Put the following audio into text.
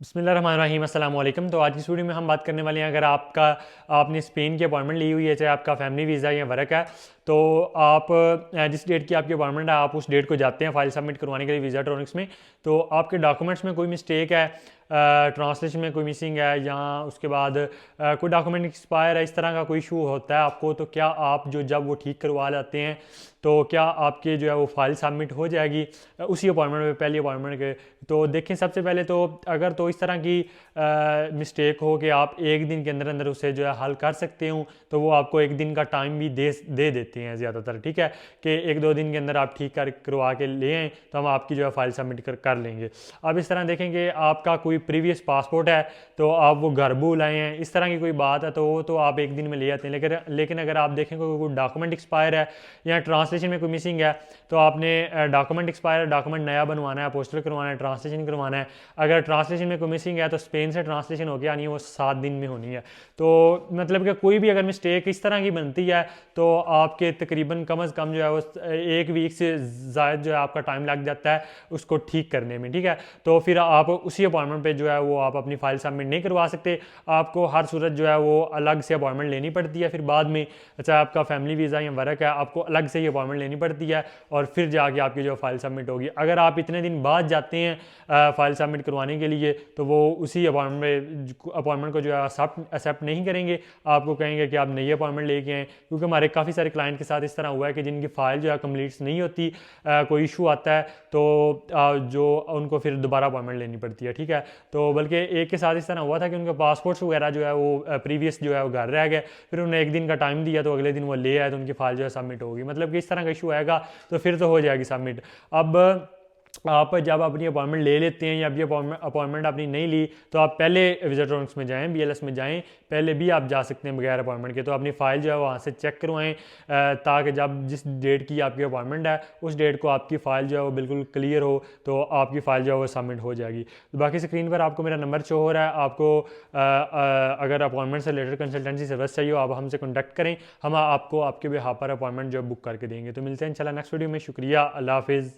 बिस्मिल्लाहिर्रहमानिर्रहीम अस्सलाम वालेकुम। तो आज की वीडियो में हम बात करने वाले हैं, अगर आपने स्पेन की अपॉइंटमेंट ली हुई है, चाहे आपका फैमिली वीज़ा या वर्क है, तो आप जिस डेट की आपकी अपॉइंटमेंट है आप उस डेट को जाते हैं फाइल सबमिट करवाने के लिए वीज़ा ट्रॉनिक्स में। तो आपके डॉक्यूमेंट्स में कोई मिस्टेक है, ट्रांसलेशन में कोई मिसिंग है, या उसके बाद कोई डॉक्यूमेंट एक्सपायर है, इस तरह का कोई इशू होता है आपको, तो क्या आप जब वो ठीक करवा लाते हैं तो क्या आपके वो फाइल सबमिट हो जाएगी उसी अपॉइंटमेंट में, पहली अपॉइंटमेंट के। तो देखें, सबसे पहले तो अगर तो इस तरह की मिस्टेक हो कि आप एक दिन के अंदर अंदर उसे हल कर सकते हो, तो वो आपको एक दिन का टाइम भी दे देते हैं ज़्यादातर, ठीक है, कि एक दो दिन के अंदर आप ठीक करवा के ले आएँ तो हम आपकी फाइल सबमिट कर लेंगे। अब इस तरह देखेंगे, आपका कोई प्रीवियस पासपोर्ट है तो आप वो घर भूल आए हैं, इस तरह की कोई बात है तो वो तो आप एक दिन में ले आते हैं। लेकिन अगर आप देखेंगे कोई डॉक्यूमेंट एक्सपायर है या ट्रांसलेशन में कोई मिसिंग है, तो आपने डॉक्यूमेंट एक्सपायर, डॉक्यूमेंट नया बनवाना है, पोस्टल करवाना है, ट्रांसलेशन करवाना है। अगर ट्रांसलेशन में कोई मिसिंग है तो स्पेन से ट्रांसलेशन होकर आनी है, वो 7 दिन में होनी है। तो मतलब कि कोई भी अगर मिस्टेक इस तरह की बनती है तो आपके तकरीबन कम अज़ कम वो एक वीक से ज़्यादा आपका टाइम लग जाता है उसको ठीक करने में, ठीक है। तो फिर आप उसी अपॉइंटमेंट पे वो आप अपनी फाइल सबमिट नहीं करवा सकते। आपको हर सूरत वो अलग से अपॉइंटमेंट लेनी पड़ती है। फिर बाद में चाहे आपका फैमिली वीज़ा या वर्क है, आपको अलग से ही अपॉइंटमेंट लेनी पड़ती है और फिर जाके आपकी फाइल सबमिट होगी। अगर आप इतने दिन बाद जाते हैं फाइल सबमिट करवाने के लिए, तो वो उसी अपॉइंटमेंट को एक्सेप्ट नहीं करेंगे, आपको कहेंगे कि आप नई अपॉइंटमेंट लेके आएँ। क्योंकि हमारे काफ़ी सारे क्लाइंट के साथ इस तरह हुआ है कि जिनकी फ़ाइल कंप्लीट नहीं होती, कोई इशू आता है तो उनको फिर दोबारा अपॉइंटमेंट लेनी पड़ती है, ठीक है। तो बल्कि एक के साथ इस तरह हुआ था कि उनके पासपोर्ट्स वगैरह वो प्रीवियस वो घर रह गए, फिर उन्होंने एक दिन का टाइम दिया तो अगले दिन वो ले आए तो उनकी फाइल सबमिट होगी। मतलब कि इस तरह का इशू आएगा तो फिर तो हो जाएगी सबमिट। अब आप जब अपनी अपॉइंटमेंट ले लेते हैं या अभी अपॉइंटमेंट अपनी नहीं ली, तो आप पहले विजिटर्स में जाएं, बीएलएस में जाएं, पहले भी आप जा सकते हैं बगैर अपॉइंटमेंट के। तो अपनी फ़ाइल वहाँ से चेक करवाएं, ताकि जब जिस डेट की आपकी अपॉइंटमेंट है उस डेट को आपकी फ़ाइल वो बिल्कुल क्लियर हो, तो आपकी फ़ाइल वो सबमिट हो जाएगी। तो बाकी स्क्रीन पर आपको मेरा नंबर शो हो रहा है। आपको अगर अपॉइंटमेंट से रिलेटेड कंसल्टेंसी सर्विस चाहिए, आप हमसे कॉन्टैक्ट करें, हम आपको आपके बिहाफ पर अपॉइंटमेंट बुक करके देंगे। तो मिलते हैं इंशाल्लाह नेक्स्ट वीडियो में। शुक्रिया, अल्लाह हाफिज़।